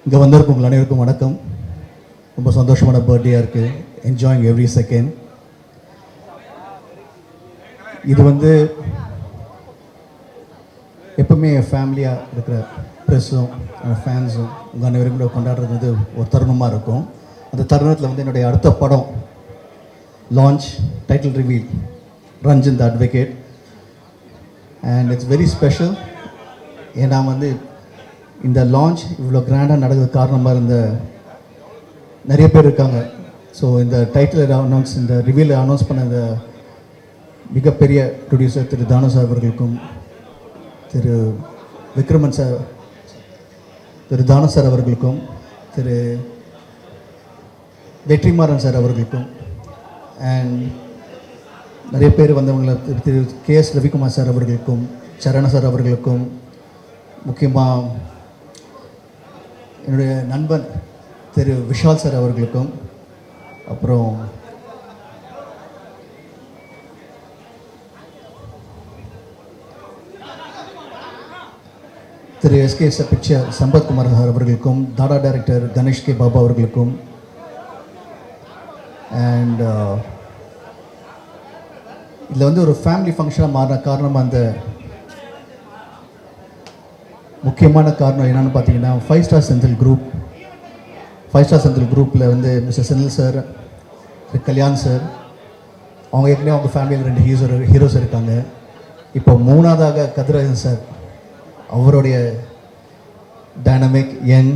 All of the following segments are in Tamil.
இங்கே வந்திருக்கும் உங்கள் அனைவருக்கும் வணக்கம். ரொம்ப சந்தோஷமான பர்த்டேயாக இருக்குது. Enjoying every second. இது வந்து எப்பவுமே ஃபேமிலியாக இருக்கிற ப்ரெஸ்ஸும் ஃபேன்ஸும் உங்கள் அனைவரும் கூட கொண்டாடுறது வந்து ஒரு தருணமாக இருக்கும். அந்த தருணத்தில் வந்து என்னுடைய அடுத்த படம் launch, title reveal, Ranjan the advocate. And it's very special. ஏன்னா வந்து இந்த லான்ச் இவ்வளோ கிராண்டாக நடக்கிறது காரணமாக இருந்த நிறைய பேர் இருக்காங்க. ஸோ இந்த டைட்டில் அனௌன்ஸ், இந்த ரிவீல் அனௌன்ஸ் பண்ண இந்த மிகப்பெரிய ப்ரொடியூசர் திரு தானு சார் அவர்களுக்கும், திரு விக்ரமன் சார், திரு தானு சார் அவர்களுக்கும், திரு வெற்றிமாறன் சார் அவர்களுக்கும், அண்ட் நிறைய பேர் வந்தவங்கள திரு KS ரவிக்குமார் சார் அவர்களுக்கும், சரண சார் அவர்களுக்கும், முக்கியமாக என்னுடைய நண்பன் திரு விஷால் சார் அவர்களுக்கும், அப்புறம் திரு SK பிக்சர் சம்பத்குமார் சார் அவர்களுக்கும், தாடா டைரக்டர் கணேஷ் கே பாபா அவர்களுக்கும், அண்ட் இதில் வந்து ஒரு ஃபேமிலி ஃபங்க்ஷனாக மாறின காரணமாக அந்த முக்கியமான காரணம் என்னென்னு பார்த்தீங்கன்னா, 5 ஸ்டார் செந்தில் குரூப்பில் வந்து mister Senthil sir, Kalyan sir, அவங்க ஏற்கனவே அவங்க ஃபேமிலியில் 2 ஹீரோஸ் இருக்காங்க. இப்போ 3ஆவதாக கதிரேசன் சார், அவருடைய டைனமிக் யங்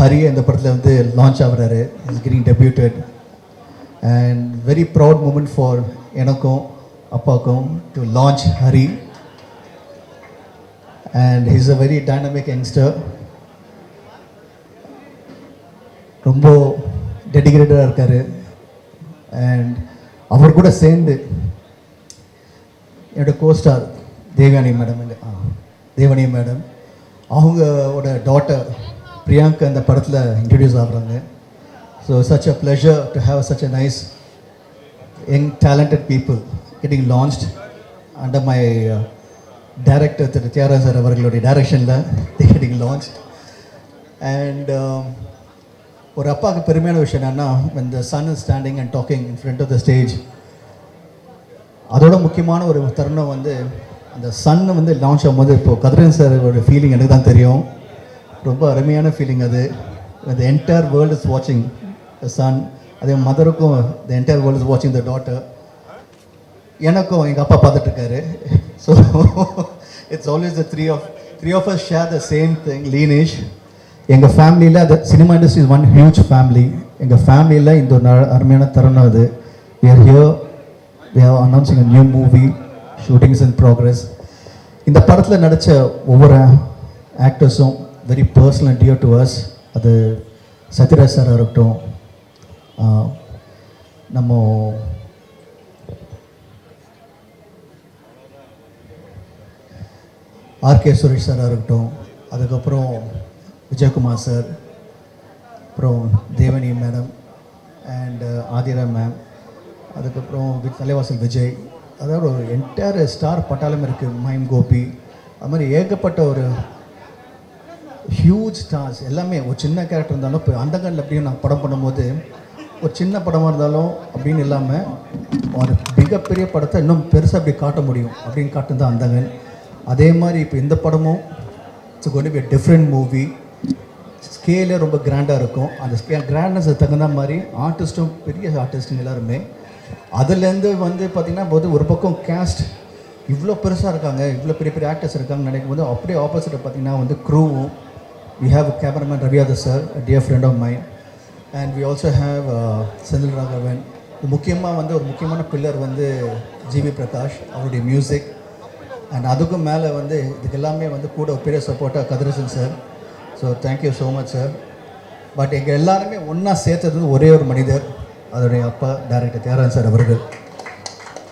ஹரி இந்த படத்தில் வந்து லான்ச் ஆகிறாரு. Is getting debuted and very proud moment for எனக்கும் அப்பாவுக்கும் to launch Hari. And he's a very dynamic youngster. ரொம்ப டெடிகேட்டடாக இருக்கார். அண்ட் அவர் கூட சேர்ந்து என்னோட கோஸ்டார் தேவயானி மேடம், அவங்களோட டாட்டர் பிரியாங்கா அந்த படத்தில் இன்ட்ரடியூஸ் ஆகுறாங்க. So such a pleasure to have such a nice young talented people getting launched under my director Thiru Thiagarajan sir அவர்களுடைய டைரக்ஷனில் கெட்டிங் லான்ச். அண்ட் ஒரு அப்பாவுக்கு பெருமையான விஷயம் என்னென்னா, when the son is standing and talking in front of the stage, அதோட முக்கியமான ஒரு தருணம் வந்து அந்த சன்னு வந்து லான்ச் ஆகும்போது, இப்போது கதிரேசன் சாரோட ஃபீலிங் எனக்கு தான் தெரியும். ரொம்ப அருமையான ஃபீலிங் அது. the entire world is watching the son. அதே மதருக்கும் the entire world is watching the daughter. எனக்கும் எங்கள் அப்பா பார்த்துட்ருக்காரு. So it's always the three of us share the same thing, lineage. எங்கள் ஃபேமிலியில் அந்த cinema industry is one huge family. எங்கள் ஃபேமிலியில் இந்த ஒரு அருமையான தருணம் அது. we are here, we are announcing a new movie, shooting is in progress. இந்த படத்தில் நடித்த ஒவ்வொரு ஆக்டர்ஸும் very personal and dear to us. அது சத்யராஜ் சாராக இருக்கட்டும், நம்ம RK சுரேஷ் சாராக இருக்கட்டும், அதுக்கப்புறம் விஜயகுமார் சார், அப்புறம் தேவனி மேடம் அண்ட் ஆதிரா மேம், அதுக்கப்புறம் தலைவாசல் விஜய், அதாவது ஒரு என்டையர் ஸ்டார் பட்டாளம் இருக்குது. மைம் கோபி, அது மாதிரி ஏகப்பட்ட ஒரு ஹியூஜ் ஸ்டார்ஸ் எல்லாமே. ஒரு சின்ன கேரக்டர் இருந்தாலும் இப்போ அந்தகனில் அப்படியும் நான் படம் பண்ணும்போது ஒரு சின்ன படமாக இருந்தாலும் அப்படின்னு இல்லாமல் ஒரு மிகப்பெரிய படத்தை இன்னும் பெருசாக அப்படி காட்ட முடியும் அப்படின்னு காட்டுதான் அந்தகன். அதே மாதிரி இப்போ இந்த படமும் it's going to be a different movie. ஸ்கேலே ரொம்ப கிராண்டாக இருக்கும். அந்த கிராண்ட்னஸ் தகுந்த மாதிரி ஆர்டிஸ்ட்டும் பெரிய ஆர்டிஸ்ட்டுங்க எல்லாருமே. அதுலேருந்து வந்து பார்த்திங்கன்னா போது ஒரு பக்கம் கேஸ்ட் இவ்வளோ பெருசாக இருக்காங்க, இவ்வளோ பெரிய பெரிய ஆக்டர்ஸ் இருக்காங்கன்னு நினைக்கும் போது அப்படியே ஆப்போசிட்டை பார்த்திங்கன்னா வந்து க்ரூவும். we have cameraman Raviyadhar sir, a dear friend of mine, and we also have Senthil Raghavan. முக்கியமாக வந்து ஒரு முக்கியமான பில்லர் வந்து ஜிவி பிரகாஷ், அவருடைய மியூசிக். அண்ட் அதுக்கும் மேலே வந்து இதுக்கு எல்லாமே வந்து கூட ஒரு பெரிய சப்போர்ட்டாக Kathiresan sir. So thank you so much sir. But எங்கள் எல்லாருமே ஒன்றா சேர்த்தது வந்து ஒரே ஒரு மனிதர், அதோடைய அப்பா டைரக்டர் தியாகராஜன் சார் அவர்கள்.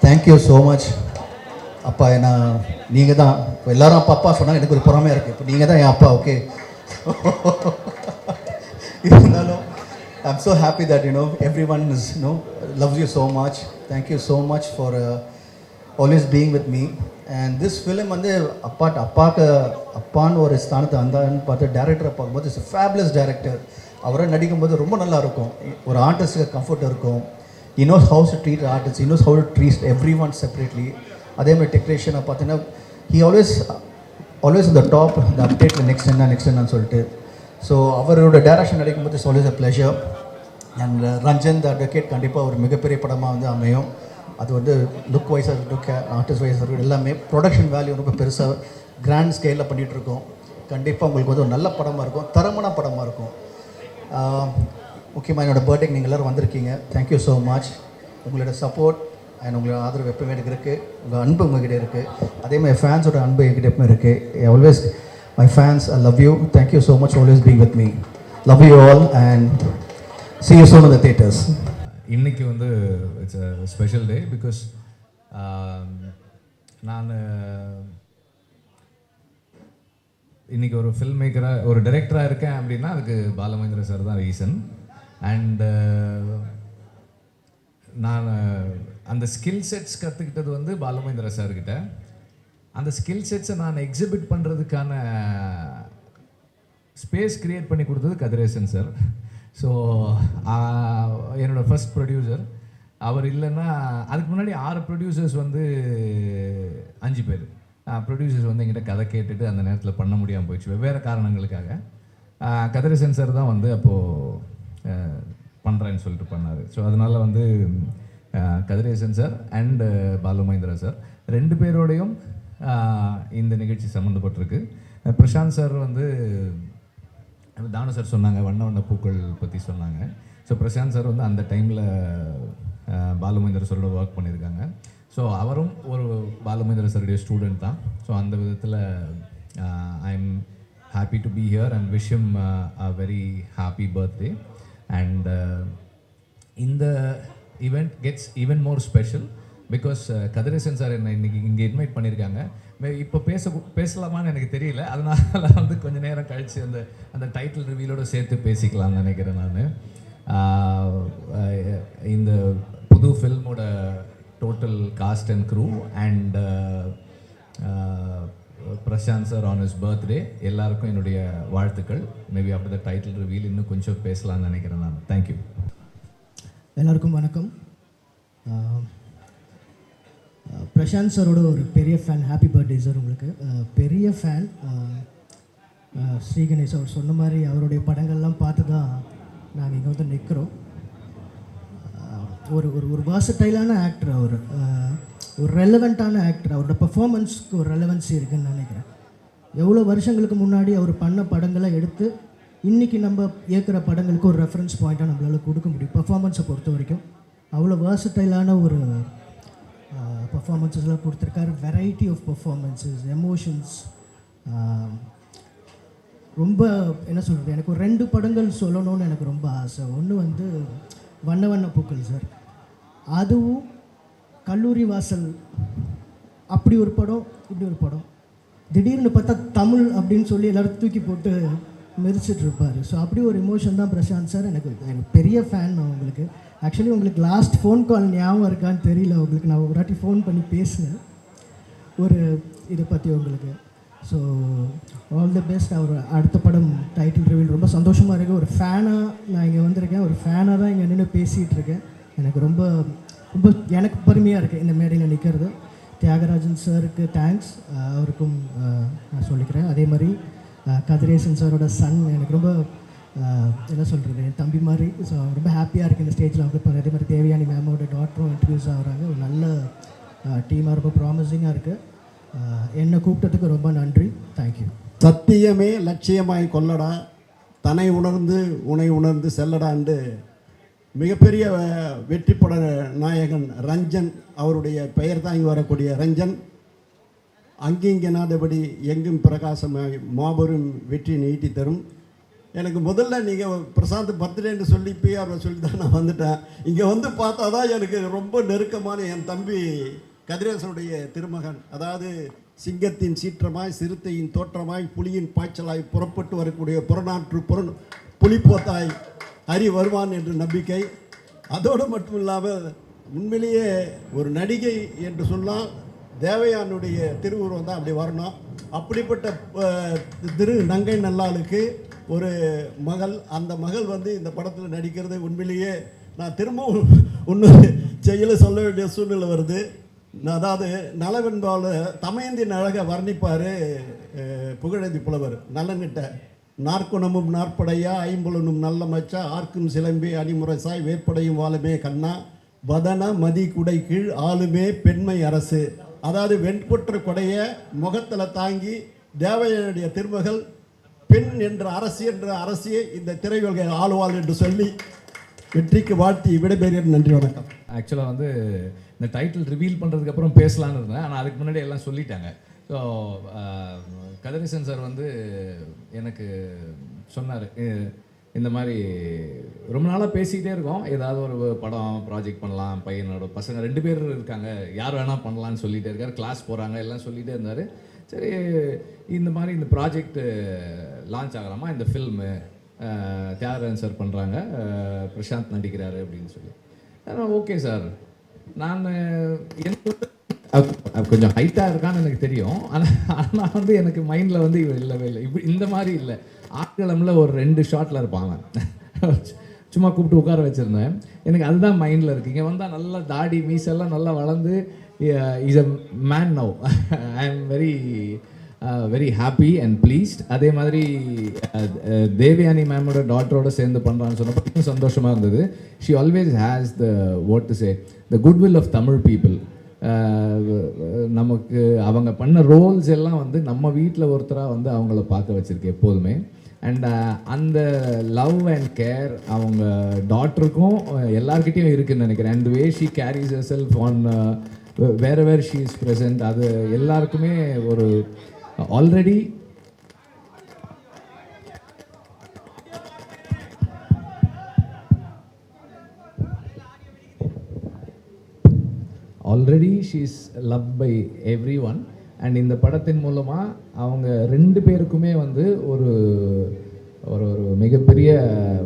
தேங்க்யூ ஸோ மச் அப்பா. ஏன்னா நீங்கள் தான் இப்போ எல்லோரும் அப்பா சொன்னால் எனக்கு ஒரு பொறாமையாக இருக்குது. இப்போ நீங்கள் தான் என் அப்பா. ஓகே, இருந்தாலும் I'm so happy that everyone loves you so much. Thank you so much for always being with me. And this film வந்து அப்பான்னு ஒரு ஸ்தானத்தை வந்தான்னு பார்த்து டேரக்டரை பார்க்கும்போது இட்ஸ் ஃபேப்லஸ் டேரக்டர். அவரை நடிக்கும்போது ரொம்ப நல்லா இருக்கும். ஒரு ஆர்டிஸ்ட்டுக்கு கம்ஃபர்ட் இருக்கும். he knows how to treat artists, he knows how to treat everyone separately. அதே மாதிரி டெக்னீஷியனை பார்த்தீங்கன்னா he always on the top, the அப்டேட்டில் நெக்ஸ்ட் என்னன்னு சொல்லிட்டு. ஸோ அவரோட டேரக்ஷன் நடிக்கும்போது it's always a pleasure. And Ranjan the advocate கண்டிப்பாக ஒரு மிகப்பெரிய படமாக வந்து அமையும். அது வந்து லுக் வைஸாக இருக்கட்டும், ஆர்டிஸ்ட் வைஸாக இருக்கட்டும், எல்லாமே ப்ரொடக்ஷன் வேல்யூ ரொம்ப பெருசாக கிராண்ட் ஸ்கேலில் பண்ணிகிட்ருக்கோம். கண்டிப்பாக உங்களுக்கு வந்து ஒரு நல்ல படமாக இருக்கும், தரமான படமாக இருக்கும். முக்கியமாக என்னோடய பர்த்டேக்கு நீங்கள் எல்லோரும் வந்திருக்கீங்க. Thank you so much. உங்களோட சப்போர்ட் அண்ட் உங்களோட ஆதரவு எப்பவுமே எனக்கு இருக்குது. உங்கள் அன்பு உங்ககிட்ட இருக்குது. அதே மாதிரி ஃபேன்ஸோட அன்பு என்கிட்ட எப்பவுமே இருக்குது. Always my fans, I love you. Thank you so much always being with me. Love you all and see you soon in the theaters. இன்னைக்கு வந்து it's a special day because நான் இன்றைக்கி ஒரு ஃபில்ம் மேக்கராக ஒரு டைரக்டராக இருக்கேன் அப்படின்னா அதுக்கு பாலமகேந்திர சார் தான் ரீசன். அண்டு நான் அந்த ஸ்கில் செட்ஸ் கற்றுக்கிட்டது வந்து பாலமகேந்திர சார்கிட்ட. அந்த ஸ்கில் செட்ஸை நான் எக்ஸிபிட் பண்ணுறதுக்கான ஸ்பேஸ் க்ரியேட் பண்ணி கொடுத்தது கதிரேசன் சார். ஸோ என்னோடய ஃபஸ்ட் ப்ரொடியூசர் அவர். இல்லைன்னா அதுக்கு முன்னாடி 6 ப்ரொடியூசர்ஸ் வந்து 5 பேர் ப்ரொடியூசர்ஸ் வந்து எங்கிட்ட கதை கேட்டுட்டு அந்த நேரத்தில் பண்ண முடியாமல் போயிடுச்சு வெவ்வேறு காரணங்களுக்காக. கதிரேசன் சார் தான் வந்து அப்போது பண்ணுறேன்னு சொல்லிட்டு பண்ணார். ஸோ அதனால் வந்து Kathiresan sir and Balu Mahendra sir 2 பேரோடையும் இந்த நிகழ்ச்சி சம்மந்தப்பட்டிருக்கு. பிரசாந்த் சார் வந்து தானு சார் சொன்னாங்க, வண்ண வண்ண பூக்கள் பற்றி சொன்னாங்க. ஸோ பிரசாந்த் சார் வந்து அந்த டைமில் பாலுமகேந்திர சாரோட ஒர்க் பண்ணியிருக்காங்க. ஸோ அவரும் ஒரு பாலுமகேந்திர சாருடைய ஸ்டூடெண்ட் தான். ஸோ அந்த விதத்தில் I am happy to be here and wish him a very happy birthday. And இந்த event gets even more special because Kathiresan sir என்னை இன்றைக்கி இங்கே இன்வைட் பண்ணியிருக்காங்க. இப்போ பேசலாமான்னு எனக்கு தெரியல, அதனால் வந்து கொஞ்சம் நேரம் கழித்து அந்த டைட்டில் ரிவீலோடு சேர்த்து பேசிக்கலாம்னு நினைக்கிறேன். நான் இந்த புது ஃபில்மோட total cast and crew and Prashanth sir on his birthday எல்லாருக்கும் என்னுடைய வாழ்த்துக்கள். Maybe after the title reveal இன்னும் கொஞ்சம் பேசலாம்னு நினைக்கிறேன் நான். தேங்க்யூ. எல்லாருக்கும் வணக்கம். பிரசாந்த் சாரோட ஒரு பெரிய ஃபேன். ஹாப்பி பர்த்டே சார் உங்களுக்கு. பெரிய ஃபேன். ஸ்ரீ கணேஷ் அவர் சொன்ன மாதிரி அவருடைய படங்கள்லாம் பார்த்து தான் நாங்கள் இங்கே வந்து நிற்கிறோம். ஒரு ஒரு ஒரு வாசட்டைலான ஆக்டர் அவர். ஒரு ரெலவெண்ட்டான ஆக்டர். அவரோட பர்ஃபார்மன்ஸ்க்கு ஒரு ரெலவென்சி இருக்குதுன்னு நினைக்கிறேன். எவ்வளோ வருஷங்களுக்கு முன்னாடி அவர் பண்ண படங்களை எடுத்து இன்றைக்கி நம்ம இயக்குற படங்களுக்கு ஒரு ரெஃபரன்ஸ் பாயிண்ட்டாக நம்மளால் கொடுக்க முடியும். பர்ஃபார்மன்ஸை பொறுத்த வரைக்கும் அவ்வளோ வாசட்டைலான ஒரு பர்ஃபார்மன்ஸஸ்லாம் கொடுத்துருக்காரு. Variety of performances, emotions. ரொம்ப என்ன சொல்கிறது, எனக்கு ஒரு 2 படங்கள் சொல்லணும்னு எனக்கு ரொம்ப ஆசை. ஒன்று வந்து வண்ண வண்ண பூக்கள் சார், அதுவும் கல்லூரி வாசல். அப்படி ஒரு படம், இப்படி ஒரு படம். திடீர்னு பார்த்தா தமிழ் அப்படின்னு சொல்லி எல்லோரும் தூக்கி போட்டு மெரிச்சிட்டு இருப்பார். ஸோ அப்படி ஒரு எமோஷன் தான் பிரசாந்த் சார். எனக்கு பெரிய ஃபேன் நான் உங்களுக்கு. ஆக்சுவலி உங்களுக்கு லாஸ்ட் ஃபோன் கால் ஞாபகம் இருக்கான்னு தெரியல உங்களுக்கு. நான் ஒரு வாட்டி ஃபோன் பண்ணி பேசுனேன் ஒரு இதை பற்றி உங்களுக்கு. So all the best. அவர் அடுத்த படம் டைட்டில் ரிவீல் ரொம்ப சந்தோஷமாக இருக்குது. ஒரு ஃபேனாக நான் இங்கே வந்திருக்கேன். ஒரு ஃபேனாக தான் இங்கே நின்று பேசிகிட்டு இருக்கேன். எனக்கு ரொம்ப ரொம்ப எனக்கு பெருமையாக இருக்குது இந்த மேடையில் நிற்கிறது. தியாகராஜன் சாருக்கு தேங்க்ஸ், அவருக்கும் நான் சொல்லிக்கிறேன். அதே மாதிரி கதிரேசன் சாரோட சன் எனக்கு ரொம்ப என்ன சொல்கிறது, என் தம்பி மாதிரி. ஸோ ரொம்ப ஹாப்பியாக இருக்குது இந்த ஸ்டேஜில் அவங்க. இப்போ அதே மாதிரி தேவயானி மேமோட டாக்டரும் இன்ட்ரடியூஸ் ஆகிறாங்க. ஒரு நல்ல டீமாக ரொம்ப ப்ராமிசிங்காக இருக்குது. என்னை கூப்பிட்டதுக்கு ரொம்ப நன்றி. தேங்க்யூ. சத்தியமே லட்சியமாய் கொள்ளடா, தன்னை உணர்ந்து உனை உணர்ந்து செல்லடான்னு மிகப்பெரிய வெற்றி பட நாயகன் ரஞ்சன் அவருடைய பெயர் தாங்கி வரக்கூடிய ரஞ்சன் அங்கிங்கனாதபடி எங்கும் பிரகாசமாய் மாபெரும் வெற்றி நீட்டி தரும். எனக்கு முதல்ல நீங்கள் பிரசாந்த் பர்த்டேன்னு சொல்லி பிஆர்வை சொல்லி தான் நான் வந்துட்டேன். இங்கே வந்து பார்த்தா தான் எனக்கு ரொம்ப நெருக்கமான என் தம்பி கதிரேசனுடைய திருமகன். அதாவது சிங்கத்தின் சீற்றமாய், சிறுத்தையின் தோற்றமாய், புலியின் பாய்ச்சலாய் புறப்பட்டு வரக்கூடிய புறநாற்று புலிப்போத்தாய் ஹரி வருவான் என்று நம்பிக்கை. அதோடு மட்டும் இல்லாமல் உண்மையிலேயே ஒரு நடிகை என்று சொல்லலாம், தேவயானுடைய திருவுருவம் தான் அப்படி வரணும். அப்படிப்பட்ட திரு நங்கை நல்லாளுக்கு ஒரு மகள், அந்த மகள் வந்து இந்த படத்தில் நடிக்கிறது உண்மையிலேயே நான் திரும்பவும் இன்னொரு செயலை சொல்ல வேண்டிய சூழ்நிலை வருது. அதாவது நலவென்பால் தமயந்தின் அழகை வர்ணிப்பார் புகழேந்தி புலவர். நலனிட்ட நாற்குணமும் நாற்படையா ஐம்புலனும் நல்ல மச்சா ஆர்க்கும் சிலம்பி அணிமுரசாய் வேற்படையும் வாழுமே கண்ணா வதன மதி குடை கீழ் ஆளுமே பெண்மை அரசு. அதாவது வெண்புற்ற கொடைய முகத்தில் தாங்கி தேவையனுடைய திருமகள் பெண் என்ற அரசியை இந்த திரையுலகை ஆளுவாள் என்று சொல்லி வெற்றிக்கு வாழ்த்தி விடைபெறுகிறேன். நன்றி, வணக்கம். ஆக்சுவலாக வந்து இந்த டைட்டில் ரிவீல் பண்ணுறதுக்கப்புறம் பேசலான்னு இருந்தேன், ஆனால் அதுக்கு முன்னாடி எல்லாம் சொல்லிட்டாங்க. ஸோ கதிரேசன் சார் வந்து எனக்கு சொன்னார், இந்த மாதிரி ரொம்ப நாளாக பேசிக்கிட்டே இருக்கோம், ஏதாவது ஒரு படம் ப்ராஜெக்ட் பண்ணலாம், பையனோட பசங்க 2 பேர் இருக்காங்க, யார் வேணால் பண்ணலான்னு சொல்லிகிட்டே இருக்கார், கிளாஸ் போகிறாங்க எல்லாம் சொல்லிகிட்டே இருந்தார். சரி, இந்த மாதிரி இந்த ப்ராஜெக்ட் லான்ச் ஆகலாமா, இந்த ஃபில்மு தியாகராஜன் சார் பண்ணுறாங்க, பிரசாந்த் நடிக்கிறாரு அப்படின்னு சொல்லி. ஓகே சார், நான் எனக்கு கொஞ்சம் ஹைட்டாக இருக்கான்னு எனக்கு தெரியும், ஆனால் வந்து எனக்கு மைண்டில் வந்து இவன் இல்லவே இல்லை, இப்படி இந்த மாதிரி இல்லை. ஆட்களமில் ஒரு 2 ஷாட்டில் இருப்பாங்க, சும்மா கூப்பிட்டு உட்கார வச்சுருந்தேன், எனக்கு அதுதான் மைண்டில் இருக்குது. இங்கே வந்தால் நல்லா தாடி மீசெல்லாம் நல்லா வளர்ந்து is a man now. I am very happy and pleased. அதே மாதிரி தேவயானி மேமோட டாட்டரோட சேர்ந்து பண்ணுறான்னு சொன்னப்போ இன்னும் சந்தோஷமாக இருந்தது. She always has the what to say the goodwill of Tamil people. நமக்கு அவங்க பண்ண ரோல்ஸ் எல்லாம் வந்து நம்ம வீட்டில் ஒருத்தராக வந்து அவங்கள பார்க்க வச்சுருக்கு எப்போதுமே. அண்ட் அந்த லவ் அண்ட் கேர் அவங்க டாட்டருக்கும் எல்லார்கிட்டையும் இருக்குதுன்னு நினைக்கிறேன். And way she carries herself on where she is present, அது எல்லாருக்குமே ஒரு already she is love by everyone. And இந்த படத்தின் மூலமாக அவங்க 2 பேருக்குமே வந்து ஒரு ஒரு மிகப்பெரிய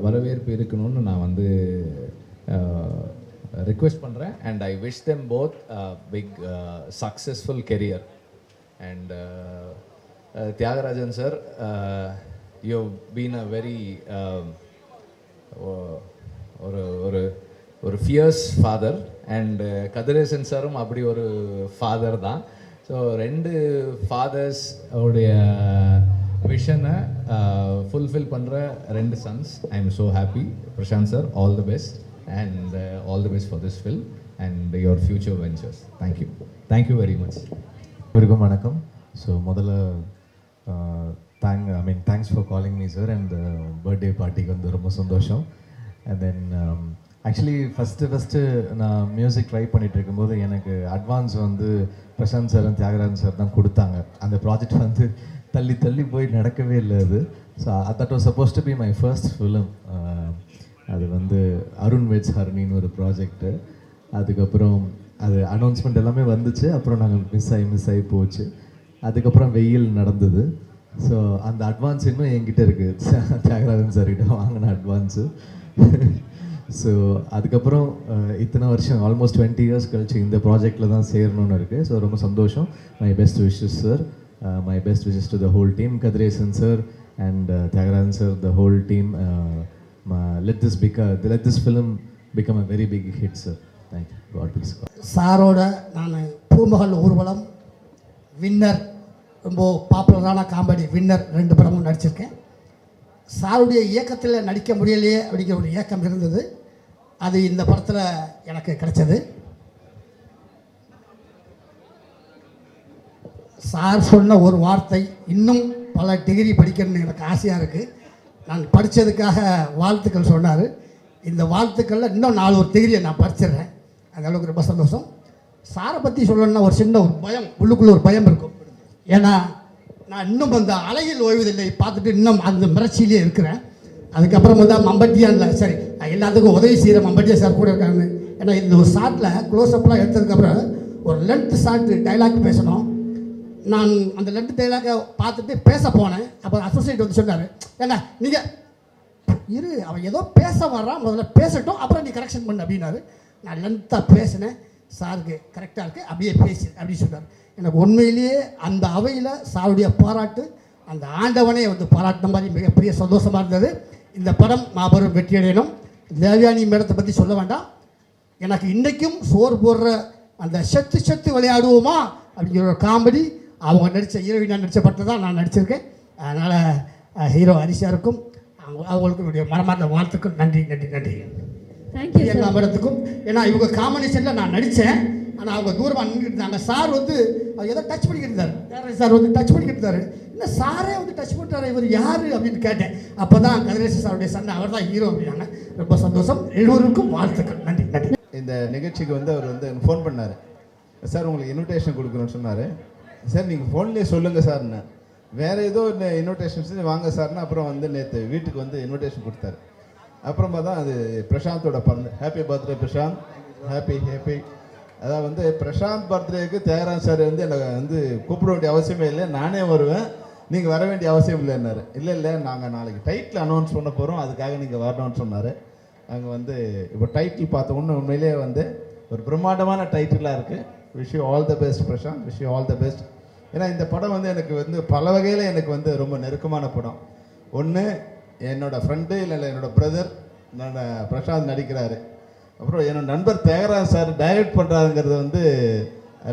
வரவேற்பு இருக்கணும்னு நான் வந்து ரிக்வெஸ்ட் பண்ணுறேன். And I wish them both big successful career. And Thiagarajan sir, you been a very ஒரு ஃபியர்ஸ் ஃபாதர். அண்ட் கதிரேசன் சாரும் அப்படி ஒரு ஃபாதர் தான். ஸோ 2 ஃபாதர்ஸ் உடைய விஷனை ஃபுல்ஃபில் பண்ணுற 2 sons. I am so happy. Prashanth sir, all the best and all the best for this film and your future ventures. Thank you very much. வணக்கம் வணக்கம். ஸோ முதல்ல thanks for calling me sir. And birthday பார்ட்டிக்கு வந்து ரொம்ப சந்தோஷம். அண்ட் தென் ஆக்சுவலி ஃபஸ்ட்டு நான் மியூசிக் ட்ரை பண்ணிகிட்டு இருக்கும்போது எனக்கு அட்வான்ஸ் வந்து Prashanth sir and Thiagarajan sir தான் கொடுத்தாங்க. அந்த ப்ராஜெக்ட் வந்து தள்ளி போய் நடக்கவே இல்லை அது. So that was suppose to be my first film. அது வந்து அருண் வெட்ஸ் ஹரணின்னு ஒரு ப்ராஜெக்ட்டு. அதுக்கப்புறம் அது அனௌன்ஸ்மெண்ட் எல்லாமே வந்துச்சு, அப்புறம் நாங்கள் மிஸ் ஆகி போச்சு. அதுக்கப்புறம் வெயில் நடந்தது. ஸோ அந்த அட்வான்ஸ் இன்னும் என்கிட்ட இருக்குது, தியாகராஜன் சார்கிட்ட வாங்கின அட்வான்ஸு. ஸோ அதுக்கப்புறம் இத்தனை வருஷம் ஆல்மோஸ்ட் 20 years கழிச்சு இந்த ப்ராஜெக்டில் தான் சேரணும்னு இருக்குது. ஸோ ரொம்ப சந்தோஷம். My best wishes sir. My best wishes to the whole team, Kathiresan sir and Thiagarajan sir, the whole team. let this film become a very big hit, sir. Thank you. God bless. சாரோட நான் பூமகள் ஊர்வலம், வின்னர், ரொம்ப பாப்புலரான காமெடி வின்னர் 2 படமும் நடிச்சிருக்கேன். சாருடைய இயக்கத்தில் நடிக்க முடியலையே அப்படிங்கிற ஒரு இயக்கம் இருந்தது, அது இந்த படத்தில் எனக்கு கிடைச்சது. சார் சொன்ன ஒரு வார்த்தை, இன்னும் பல டிகிரி படிக்கணும்னு எனக்கு ஆசையாக இருக்குது. நான் படித்ததுக்காக வாழ்த்துக்கள் சொன்னார். இந்த வாழ்த்துக்களில் இன்னும் 4 டிகிரியை நான் படிச்சிடுறேன். அந்த அளவுக்கு ரொம்ப சந்தோஷம். சாரை பற்றி சொல்லணும்னா ஒரு சின்ன ஒரு பயம், உள்ளுக்குள்ளே ஒரு பயம் இருக்கும். ஏன்னா நான் இன்னும் அந்த அலையில் ஓய்வதில்லை பார்த்துட்டு இன்னும் அந்த மிரட்சியிலே இருக்கிறேன். அதுக்கப்புறம் வந்து மம்பட்டியானில் சரி எல்லாத்துக்கும் உதவி செய்கிற மம்பட்டியா சார் கூட இருக்காங்க. ஏன்னா இந்த ஒரு ஷாட்டில் க்ளோஸ்அப்லாம் எடுத்ததுக்கப்புறம் ஒரு லென்த் ஷாட் டைலாக் பேசணும். நான் அந்த லென்த் டைலாக்கை பார்த்துட்டு பேச போனேன். அப்புறம் அசோசியேட் வந்து சொன்னார், ஏன்னா நீங்கள் அவன் ஏதோ பேச வர்றான், முதல்ல பேசட்டும் அப்புறம் நீ கரெக்ஷன் பண்ணு அப்படின்னாரு. நான் லென்த்தாக பேசினேன். சாருக்கு கரெக்டாக இருக்குது, அப்படியே பேசு அப்படின்னு சொன்னார். எனக்கு உண்மையிலேயே அந்த அவையில் சாருடைய பாராட்டு அந்த ஆண்டவனே வந்து பாராட்டின மாதிரி மிகப்பெரிய சந்தோஷமாக இருந்தது. இந்த படம் மாபெரும் வெற்றியடையணும். தேவயானி மேடத்தை பற்றி சொல்ல வேண்டாம். எனக்கு இன்றைக்கும் சோறு போடுற அந்த செத்து விளையாடுவோமா அப்படிங்கிற ஒரு காமெடி அவங்க நடித்த ஹீரோயினாக நடித்த படத்தில் தான் நான் நடிச்சிருக்கேன். அதனால் ஹீரோ ஹரிஷாருக்கும் அவங்களுக்கு என்னுடைய மனமார்ந்த வாழ்த்துக்கள். நன்றி நன்றி நன்றி எல்லா மேடத்துக்கும். ஏன்னா இவங்க காம்பினேஷனில் நான் நடித்தேன், ஆனால் அவங்க தூரமாக நின்றுட்டு இருந்தாங்க. சார் வந்து அவர் ஏதோ டச் பண்ணிக்கிட்டு இருந்தார். சார் வந்து டச் பண்ணிக்கிட்டு இருந்தார். இல்லை சாரே வந்து டச் பண்ணிட்டார், இவர் யார் அப்படின்னு கேட்டேன். அப்போ தான் கதிரேசன் சாருடைய சண்டை, அவர் தான் ஹீரோ அப்படின்னாங்க. ரொம்ப சந்தோஷம். எல்லோருக்கும் வாழ்த்துக்கள். நன்றி நன்றி. இந்த நிகழ்ச்சிக்கு வந்து அவர் வந்து ஃபோன் பண்ணார். சார் உங்களுக்கு இன்விடேஷன் கொடுக்கணும்னு சொன்னார். சார் நீங்கள் ஃபோன்லேயே சொல்லுங்கள் சார்ன்னு. வேறு ஏதோ இன்விடேஷன்ஸ் வாங்க சார்னு அப்புறம் வந்து நேற்று வீட்டுக்கு வந்து இன்விடேஷன் கொடுத்தாரு. அப்புறமா தான் அது பிரசாந்தோட பிறந்த. Happy birthday Prashanth, happy happy. அதாவது வந்து பிரசாந்த் பர்த்டேக்கு தியாகராஜன் சார் வந்து எனக்கு வந்து கூப்பிட வேண்டிய அவசியமே இல்லை, நானே வருவேன், நீங்கள் வர வேண்டிய அவசியம் இல்லைன்னாரு. இல்லை நாங்கள் நாளைக்கு டைட்டில் அனௌன்ஸ் பண்ண போகிறோம், அதுக்காக நீங்கள் வரணும்னு சொன்னார். அங்கே வந்து இப்போ டைட்டில் பார்த்த உடனே உண்மையிலே வந்து ஒரு பிரம்மாண்டமான டைட்டிலாக இருக்குது. Wish you all the best Prashanth, wish you all the best. ஏன்னா இந்த படம் வந்து எனக்கு வந்து பல வகையில் எனக்கு வந்து ரொம்ப நெருக்கமான படம். ஒன்று என்னோடய ஃப்ரெண்டு, இல்லை என்னோடய பிரதர் பிரசாந்த் நடிக்கிறாரு. அப்புறம் என்னோட நண்பர் தியாகராஜ் சார் டைரக்ட் பண்ணுறாருங்கிறது வந்து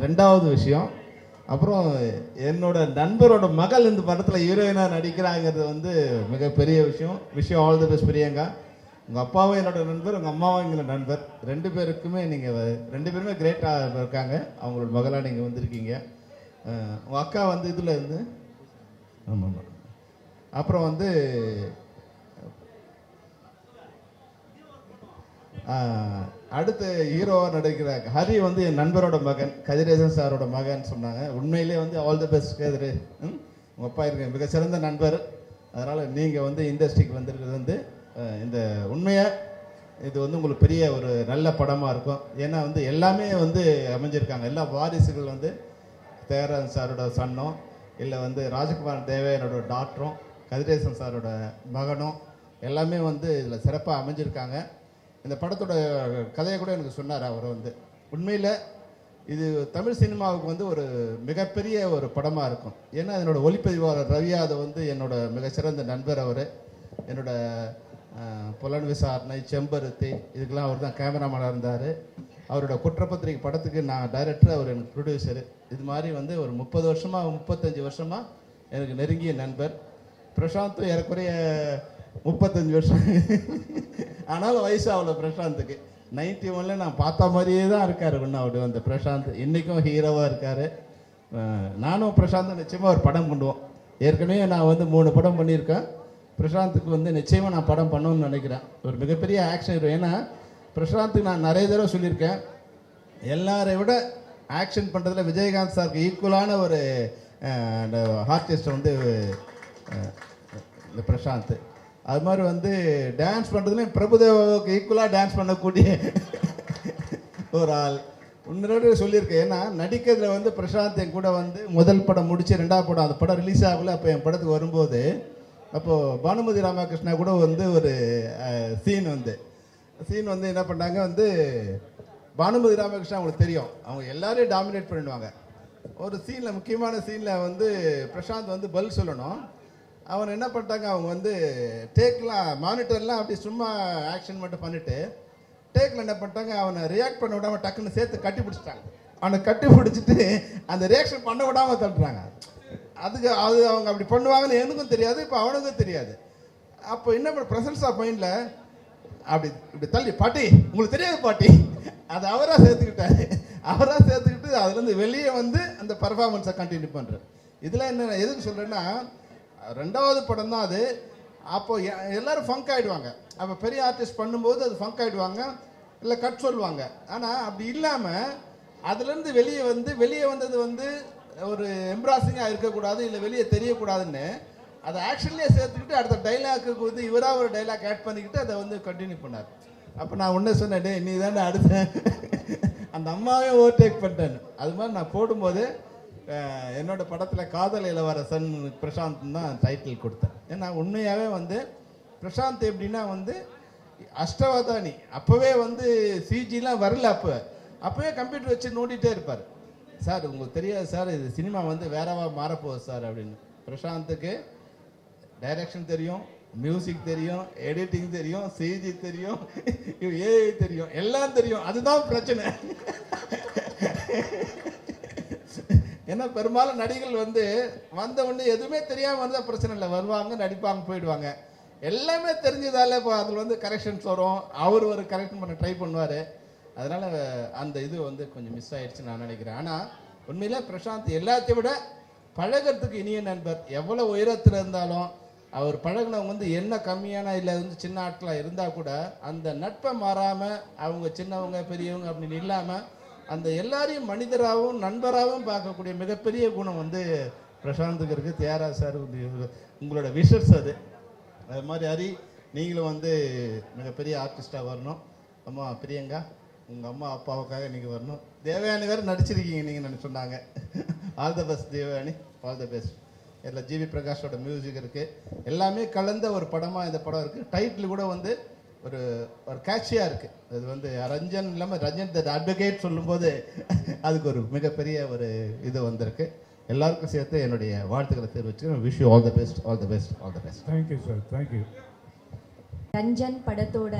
ரெண்டாவது விஷயம். அப்புறம் என்னோட நண்பரோட மகள் இந்த படத்தில் ஹீரோயினாக நடிக்கிறாங்கிறது வந்து மிகப்பெரிய விஷயம். விஷயம் ஆல் தி பெஸ்ட் பிரியங்கா. உங்கள் அப்பாவும் என்னோட நண்பர், உங்கள் அம்மாவும் எங்களோட நண்பர். ரெண்டு பேருக்குமே நீங்கள் ரெண்டு பேருமே கிரேட்டாக இருக்காங்க. அவங்களோட மகளாக நீங்கள் வந்திருக்கீங்க. உங்கள் அக்கா வந்து இதில் இருந்து ஆமாம். அப்புறம் வந்து அடுத்து ஹீரோவாக நடிக்கிற ஹரி வந்து என் நண்பரோட மகன், கதிரேசன் சாரோட மகன் சொன்னாங்க. உண்மையிலே வந்து ஆல் தி பெஸ்ட் கதிரு. உங்கள் அப்பா இருக்க மிகச்சிறந்த நண்பர். அதனால் நீங்கள் வந்து இண்டஸ்ட்ரிக்கு வந்திருக்கிறது வந்து இந்த உண்மையாக இது வந்து உங்களுக்கு பெரிய ஒரு நல்ல படமாக இருக்கும். ஏன்னா வந்து எல்லாமே வந்து அமைஞ்சிருக்காங்க. எல்லா வாரிசுகள் வந்து தியாகராஜன் சாரோட சன்னும், இல்லை வந்து ராஜகுமார் தேவையனோட டாக்டரும், கதிரேசன் சாரோட மகனும் எல்லாமே வந்து இதில் சிறப்பாக அமைஞ்சிருக்காங்க. இந்த படத்தோட கதையை கூட எனக்கு சொன்னார் அவர் வந்து. உண்மையில் இது தமிழ் சினிமாவுக்கு வந்து ஒரு மிகப்பெரிய ஒரு படமாக இருக்கும். ஏன்னா என்னோட ஒளிப்பதிவாளர் ரவி யாதவ் வந்து என்னோட மிகச்சிறந்த நண்பர். அவர் என்னோட புலன் விசாரணை, செம்பருத்தி இதுக்கெல்லாம் அவர் தான் கேமராமேனாக இருந்தார். அவரோட குற்றப்பத்திரிகை படத்துக்கு நான் டைரக்டர், அவர் எனக்கு ப்ரொடியூசரு. இது மாதிரி வந்து ஒரு 30 வருஷமாக 35 வருஷமாக எனக்கு நெருங்கிய நண்பர். பிரசாந்தும் ஏறக்குறைய 35 வருஷம். ஆனாலும் வயசு அவ்வளோ பிரசாந்துக்கு 91 நான் பார்த்த மாதிரியே தான் இருக்கார். ஒன்று அவர் அந்த பிரசாந்த் இன்றைக்கும் ஹீரோவாக இருக்கார். நானும் பிரசாந்தும் நிச்சயமாக ஒரு படம் பண்ணுவோம். ஏற்கனவே நான் வந்து 3 படம் பண்ணியிருக்கேன். பிரசாந்துக்கு வந்து நிச்சயமாக நான் படம் பண்ணணும்னு நினைக்கிறேன். ஒரு மிகப்பெரிய ஆக்ஷன் ஹீரோ. ஏன்னா பிரசாந்துக்கு நான் நிறைய தடவை சொல்லியிருக்கேன், எல்லாரை விட ஆக்ஷன் பண்ணுறதுல விஜயகாந்த் சாருக்கு ஈக்குவலான ஒரு ஆர்டிஸ்ட் வந்து இந்த பிரசாந்த். அது மாதிரி வந்து டான்ஸ் பண்ணுறதுலேயும் பிரபுதேவாவுக்கு ஈக்குவலாக டான்ஸ் பண்ணக்கூடிய ஒரு ஆள். இன்னொரு சொல்லியிருக்கேன். ஏன்னா நடிக்கிறதுல வந்து பிரசாந்த் என் கூட வந்து முதல் படம் முடித்து 2வது படம் அந்த படம் ரிலீஸ் ஆகலை. அப்போ என் படத்துக்கு வரும்போது அப்போது பானுமதி ராமகிருஷ்ணா கூட வந்து ஒரு சீன் வந்து என்ன பண்ணாங்க வந்து, பானுமதி ராமகிருஷ்ணா அவங்களுக்கு தெரியும், அவங்க எல்லாரையும் டாமினேட் பண்ணிடுவாங்க. ஒரு சீனில் முக்கியமான சீனில் வந்து பிரசாந்த் வந்து பதில் சொல்லணும். அவன் என்ன பண்ணிட்டாங்க, அவங்க வந்து டேக்லாம் மானிட்டர்லாம் அப்படி சும்மா ஆக்ஷன் மட்டும் பண்ணிவிட்டு டேக்கில் என்ன பண்ணிட்டாங்க, அவனை ரியாக்ட் பண்ண விடாமல் டக்குன்னு சேர்த்து கட்டி பிடிச்சிட்டாங்க. அவனை கட்டி பிடிச்சிட்டு அந்த ரியாக்ஷன் பண்ண விடாமல் தள்ளுறாங்க. அது அவங்க அப்படி பண்ணுவாங்கன்னு எனக்கும் தெரியாது, இப்போ அவனுக்கும் தெரியாது. அப்போ என்ன பண்ண ப்ரெசன்ஸ் ஆஃப் மைண்டில் அப்படி இப்படி தள்ளி, பாட்டி உங்களுக்கு தெரியாது பாட்டி, அது அவராக சேர்த்துக்கிட்டு அதுலேருந்து வெளியே வந்து அந்த பர்ஃபார்மன்ஸை கண்டினியூ பண்ணுறேன். இதில் என்ன எதுக்கு சொல்கிறேன்னா, 2வது படம் தான் அது. அப்போது எல்லோரும் ஃபங்க் ஆகிடுவாங்க. அப்போ பெரிய ஆர்டிஸ்ட் பண்ணும்போது அது ஃபங்க் ஆகிடுவாங்க, இல்லை கட் சொல்லுவாங்க. ஆனால் அப்படி இல்லாமல் அதுலேருந்து வெளியே வந்தது வந்து ஒரு எம்ப்ராசிங்காக இருக்கக்கூடாது, இல்லை வெளியே தெரியக்கூடாதுன்னு அதை ஆக்ஷன்லேயே சேர்த்துக்கிட்டு அடுத்த டைலாக்கு வந்து இவராக ஒரு டைலாக் ஆட் பண்ணிக்கிட்டு அதை வந்து கண்டினியூ பண்ணார். அப்போ நான் ஒன்றே சொன்னேன், நீ தானே அடுத்த அந்த அம்மாவே ஓவர்டேக் பண்ணிட்டேன். அது மாதிரி நான் போடும்போது என்னோட படத்தில் காதல் இளவரசன் பிரசாந்த் தான் டைட்டில் கொடுத்தேன். ஏன்னா உண்மையாகவே வந்து பிரசாந்த் எப்படின்னா வந்து அஷ்டவதானி, அப்போவே வந்து சிஜிலாம் வரல. அப்போ அப்போவே கம்ப்யூட்டர் வச்சு நோண்டிகிட்டே இருப்பார். சார் உங்களுக்கு தெரியாது சார், இது சினிமா வந்து வேறவா மாறப்போகுது சார் அப்படின்னு. பிரசாந்துக்கு டைரக்ஷன் தெரியும், மியூசிக் தெரியும், எடிட்டிங் தெரியும், செய்தி தெரியும், ஏஐ தெரியும், எல்லாம் தெரியும். அதுதான் பிரச்சனை. ஏன்னா பெரும்பாலும் நடிகர்கள் வந்து வந்த உடனே எதுவுமே தெரியாமல் வந்தால் பிரச்சனை இல்லை, வருவாங்க நடிப்பாங்க போயிடுவாங்க. எல்லாமே தெரிஞ்சதால இப்போ அதில் வந்து கரெக்ஷன்ஸ் வரும், அவர் ஒரு கரெக்ஷன் பண்ண ட்ரை பண்ணுவார். அதனால் அந்த இது வந்து கொஞ்சம் மிஸ் ஆயிடுச்சுன்னு நான் நினைக்கிறேன். ஆனால் உண்மையிலே பிரசாந்த் எல்லாத்தையும் விட பழகிறதுக்கு இனிய நண்பர். எவ்வளோ உயரத்தில் இருந்தாலும் அவர் பழகினவங்க வந்து என்ன கம்மியான இல்லை வந்து சின்ன ஆட்களாக இருந்தால் கூட அந்த நட்பை மாறாமல் அவங்க சின்னவங்க பெரியவங்க அப்படின்னு இல்லாமல் அந்த எல்லாரையும் மனிதராகவும் நண்பராகவும் பார்க்கக்கூடிய மிகப்பெரிய குணம் வந்து பிரசாந்துக்கு இருக்குது. தியாகா சார் உங்களோட விஷஸ் அது. அது மாதிரி ஹரி, நீங்களும் வந்து மிகப்பெரிய ஆர்டிஸ்டாக வரணும். அம்மா பிரியங்கா, உங்கள் அம்மா அப்பாவுக்காக நீங்கள் வரணும். தேவயானி வேறு நடிச்சிருக்கீங்க நீங்கள் சொன்னாங்க. All the best Devayani, all the best. இதில் ஜிவி பிரகாஷோட மியூசிக் இருக்குது, எல்லாமே கலந்த ஒரு படமாக இந்த படம் இருக்குது. டைட்டில் கூட வந்து ஒரு ஒரு கேட்சியாக இருக்குது. அது வந்து ரஞ்சன் இல்லாமல் ரஞ்சன் த அட்வொகேட் சொல்லும்போது அதுக்கு ஒரு மிகப்பெரிய ஒரு இது வந்திருக்கு. எல்லாருக்கும் சேர்த்து என்னுடைய வாழ்த்துக்களை தெரிவிச்சுக்கிறேன். Wish you all the best, all the best, all the best. Thank you sir, thank you. Ranjan படத்தோட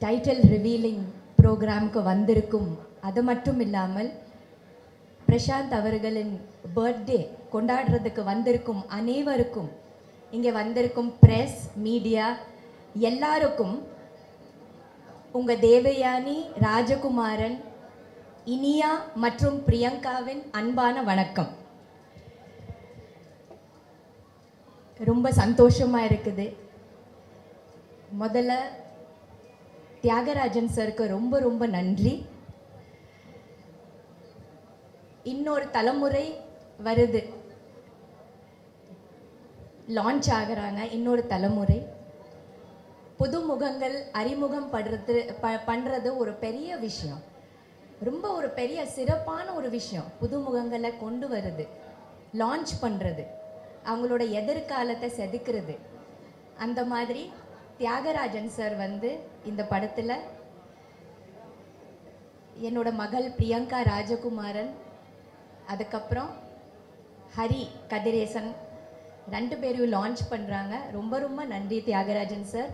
டைட்டில் ரிவீலிங் ப்ரோக்ராமுக்கு வந்திருக்கும், அது மட்டும் இல்லாமல் பிரசாந்த் அவர்களின் பர்த்டே கொண்டாடுறதுக்கு வந்திருக்கும் அனைவருக்கும், இங்கே வந்திருக்கும் ப்ரெஸ் மீடியா எல்லாருக்கும் உங்கள் தேவயானி, ராஜகுமாரன், இனியா மற்றும் பிரியங்காவின் அன்பான வணக்கம். ரொம்ப சந்தோஷமாக இருக்குது. முதல்ல தியாகராஜன் சருக்கு ரொம்ப ரொம்ப நன்றி. இன்னொரு தலைமுறை வருது, லான்ச் ஆகுறாங்க இன்னொரு தலைமுறை. புது முகங்கள் அறிமுகம் பண்ணுறது ஒரு பெரிய விஷயம், ரொம்ப ஒரு பெரிய சிறப்பான ஒரு விஷயம். புது முகங்களை கொண்டு வருது, லான்ச் பண்ணுறது, அவங்களோட எதிர்காலத்தை செதுக்கிறது. அந்த மாதிரி தியாகராஜன் சார் வந்து இந்த படத்தில் என்னோட மகள் பிரியங்கா ராஜகுமாரன், அதுக்கப்புறம் ஹரி கதிரேசன் 2 பேரையும் லான்ச் பண்ணுறாங்க. ரொம்ப ரொம்ப நன்றி Thiagarajan sir.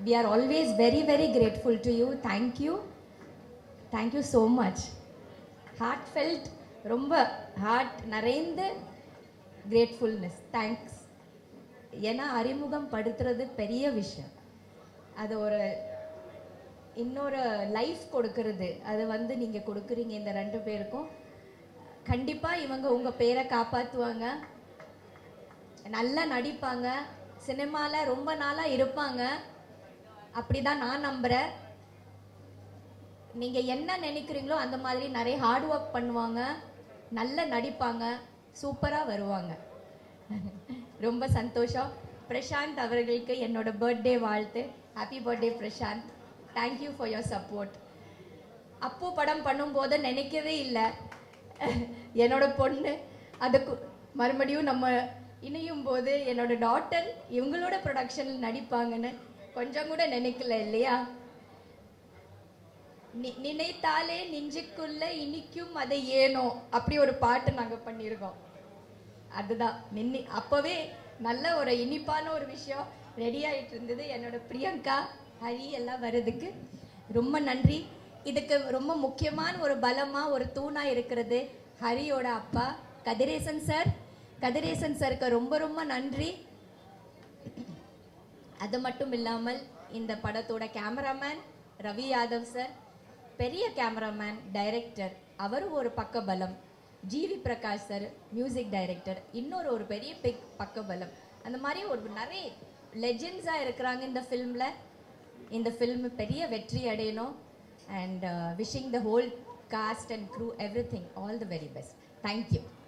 We are always very very grateful to you. Thank you so much. Heartfelt, ரொம்ப ஹார்ட் நிறைந்த கிரேட்ஃபுல்னஸ், தேங்க்ஸ். ஏன்னா அறிமுகம் படுத்துறது பெரிய விஷயம், அது ஒரு இன்னொரு லைஃப் கொடுக்கறது, அது வந்து நீங்கள் கொடுக்குறீங்க இந்த 2 பேருக்கும். கண்டிப்பாக இவங்க உங்கள் பேரை காப்பாற்றுவாங்க, நல்லா நடிப்பாங்க, சினிமாவில் ரொம்ப நாளாக இருப்பாங்க, அப்படிதான் நான் நம்புகிறேன். நீங்கள் என்ன நினைக்கிறீங்களோ அந்த மாதிரி நிறைய ஹார்ட் ஒர்க் பண்ணுவாங்க, நல்லா நடிப்பாங்க, சூப்பராக வருவாங்க. ரொம்ப சந்தோஷம். பிரசாந்த் அவர்களுக்கு என்னோட பர்த்டே வாழ்த்து. Happy birthday Prashanth. Thank you for your support. அப்போ படம் பண்ணும்போது நினைக்கவே இல்லை என்னோட பொண்ணு அதுக்கு மறுபடியும் நம்ம இணையும் போது என்னோட டாட்டர் இவங்களோட ப்ரொடக்ஷனில் நடிப்பாங்கன்னு கொஞ்சம் கூட நினைக்கல இல்லையா? நினைத்தாலே நெஞ்சுக்குள்ள இனிக்கும் அதை ஏனோ, அப்படி ஒரு பாட்டு நாங்கள் பண்ணியிருக்கோம். அதுதான் அப்போவே நல்ல ஒரு இனிப்பான ஒரு விஷயம் ரெடி ஆகிட்டு இருந்தது. என்னோட பிரியங்கா, ஹரி எல்லாம் வர்றதுக்கு ரொம்ப நன்றி. இதுக்கு ரொம்ப முக்கியமான ஒரு பலமாக ஒரு தூணாக இருக்கிறது ஹரியோட அப்பா கதிரேசன் சார். கதிரேசன் சாருக்கு ரொம்ப ரொம்ப நன்றி. அது மட்டும் இல்லாமல் இந்த படத்தோட கேமராமேன் ரவி யாதவ் சார், பெரிய கேமராமேன், டைரக்டர், அவரும் ஒரு பக்க பலம். GV Prakash sir music director, இன்னொரு ஒரு பெரிய பக்க பலம். அந்த மாதிரி ஒரு நிறைய லெஜெண்ட்ஸாக இருக்கிறாங்க இந்த ஃபில்மில். இந்த ஃபில்ம் பெரிய வெற்றி அடையணும். And wishing the whole cast and crew everything all the very best. Thank you.